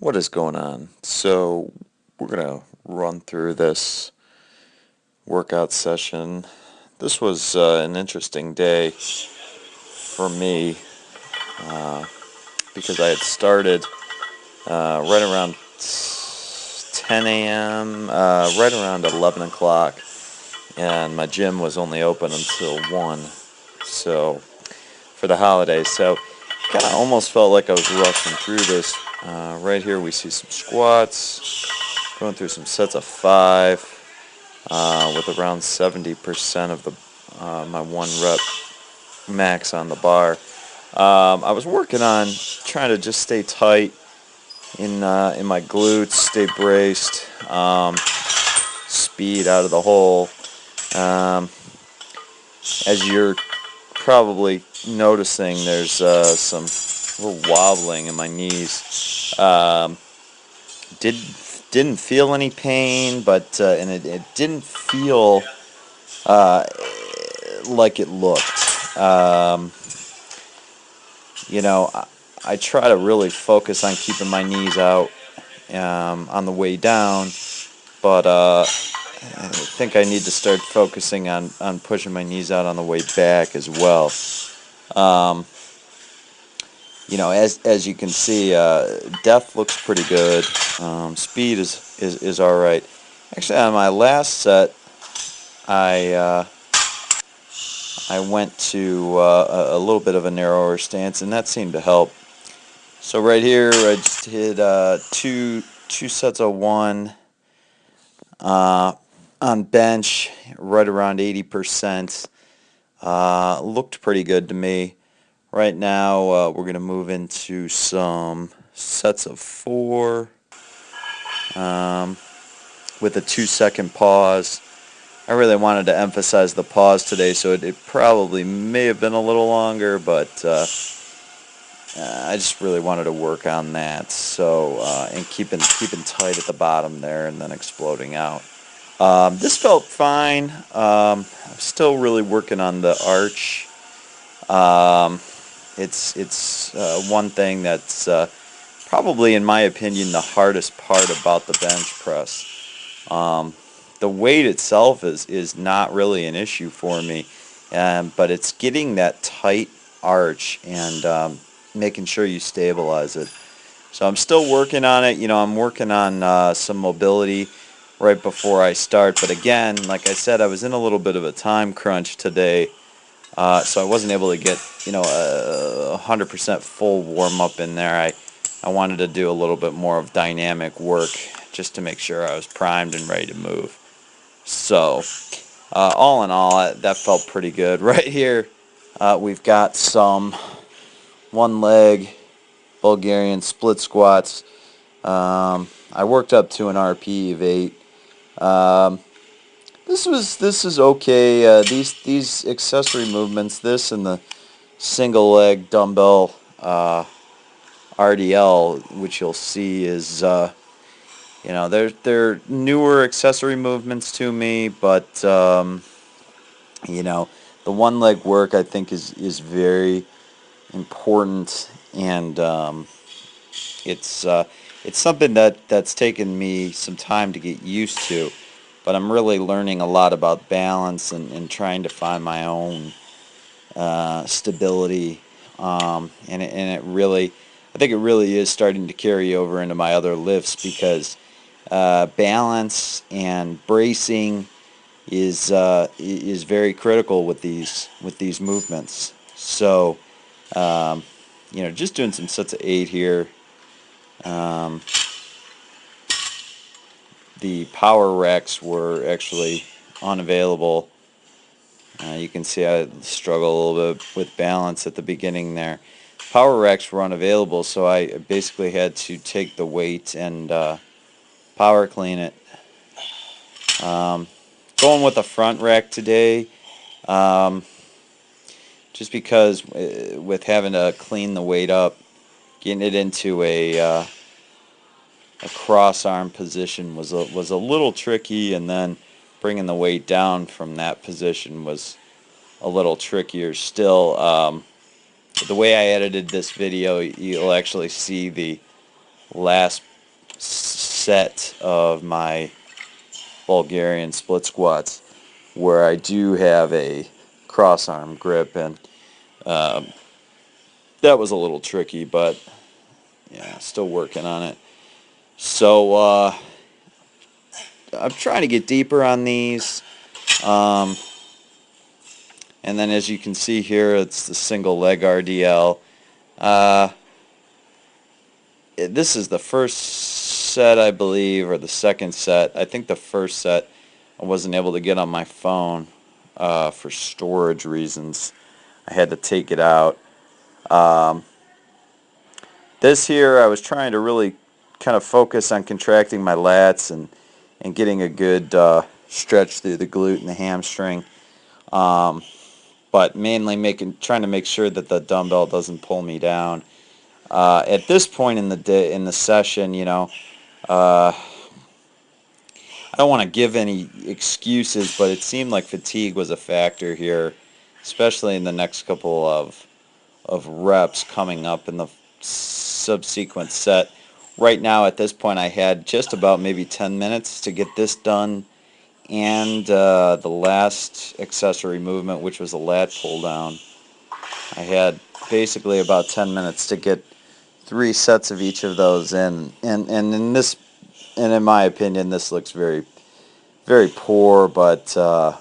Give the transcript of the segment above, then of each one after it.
What is going on? So we're going to run through this workout session. This was an interesting day for me because I had started right around 10 a.m., right around 11 o'clock, and my gym was only open until 1, so for the holidays. So kind of almost felt like I was rushing through this. Right here we see some squats, going through some sets of 5 with around 70% of the my 1 rep max on the bar. I was working on trying to just stay tight in my glutes, stay braced, speed out of the hole. Um, as you're probably noticing, there's some little wobbling in my knees. Did didn't feel any pain, but and it didn't feel uh, like it looked. I try to really focus on keeping my knees out on the way down, but I think I need to start focusing on pushing my knees out on the way back as well. Um, as you can see, depth looks pretty good. Speed is all right. Actually, on my last set, I I went to a little bit of a narrower stance, and that seemed to help. So right here, I just hit two sets of 1 uh, on bench, right around 80%. Looked pretty good to me. Right now, we're going to move into some sets of 4 um, with a 2-second pause. I really wanted to emphasize the pause today, so it probably may have been a little longer, but I just really wanted to work on that. So and keeping tight at the bottom there, and then exploding out. This felt fine. I'm still really working on the arch. Um, it's one thing that's probably, in my opinion, the hardest part about the bench press. The weight itself is not really an issue for me, but it's getting that tight arch and making sure you stabilize it. So I'm still working on it. I'm working on some mobility right before I start. But again, like I said, I was in a little bit of a time crunch today, so I wasn't able to get 100% full warm up in there. I wanted to do a little bit more of dynamic work just to make sure I was primed and ready to move. So all in all, that felt pretty good. Right here, we've got some 1 leg Bulgarian split squats. I worked up to an RP of 8. Um, this is okay. These accessory movements, this and the single leg dumbbell RDL, which you'll see is they're newer accessory movements to me, but you know the 1 leg work I think is very important, and it's something that's taken me some time to get used to, but I'm really learning a lot about balance and trying to find my own stability, and I think it really is starting to carry over into my other lifts because balance and bracing is very critical with these movements. So just doing some sets of 8 here. Um, the power racks were actually unavailable. You can see I struggle a little bit with balance at the beginning there. Power racks were unavailable, so I basically had to take the weight and power clean it. Going with a front rack today, um, just because with having to clean the weight up, getting it into a cross arm position was a little tricky, and then bringing the weight down from that position was a little trickier still. The way I edited this video, you'll actually see the last set of my Bulgarian split squats, where I do have a cross arm grip, and that was a little tricky, but yeah, still working on it. So I'm trying to get deeper on these. Um, and then as you can see here, it's the single leg RDL. This is the first set, I believe, or the second set. I think the first set I wasn't able to get on my phone for storage reasons. I had to take it out. This here, I was trying to really kind of focus on contracting my lats and getting a good stretch through the glute and the hamstring. But mainly trying to make sure that the dumbbell doesn't pull me down. At this point in the day, in the session, I don't want to give any excuses, but it seemed like fatigue was a factor here, especially in the next couple of reps coming up in the subsequent set. Right now, at this point, I had just about maybe 10 minutes to get this done, and the last accessory movement, which was a lat pull down. I had basically about 10 minutes to get 3 sets of each of those in, and in my opinion, this looks very, very poor. But I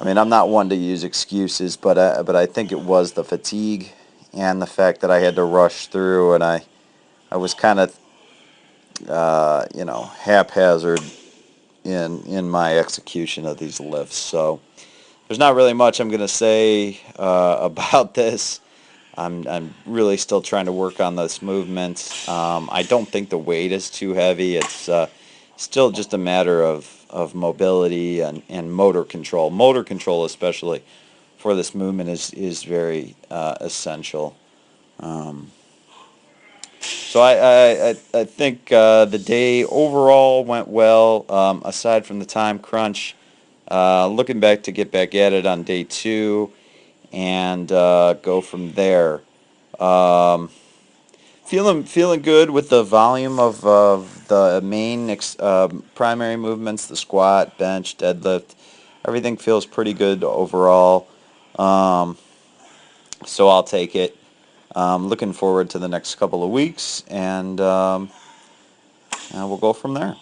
mean, I'm not one to use excuses, but I think it was the fatigue and the fact that I had to rush through, and I was kind of haphazard in my execution of these lifts. So there's not really much I'm going to say about this. I'm really still trying to work on this movement. I don't think the weight is too heavy. It's still just a matter of mobility and motor control. Motor control, especially for this movement, is very essential. So I think the day overall went well, aside from the time crunch. Looking back to get back at it on day 2 and go from there. Feeling good with the volume of the main primary movements, the squat, bench, deadlift. Everything feels pretty good overall. So I'll take it. Looking forward to the next couple of weeks, and we'll go from there.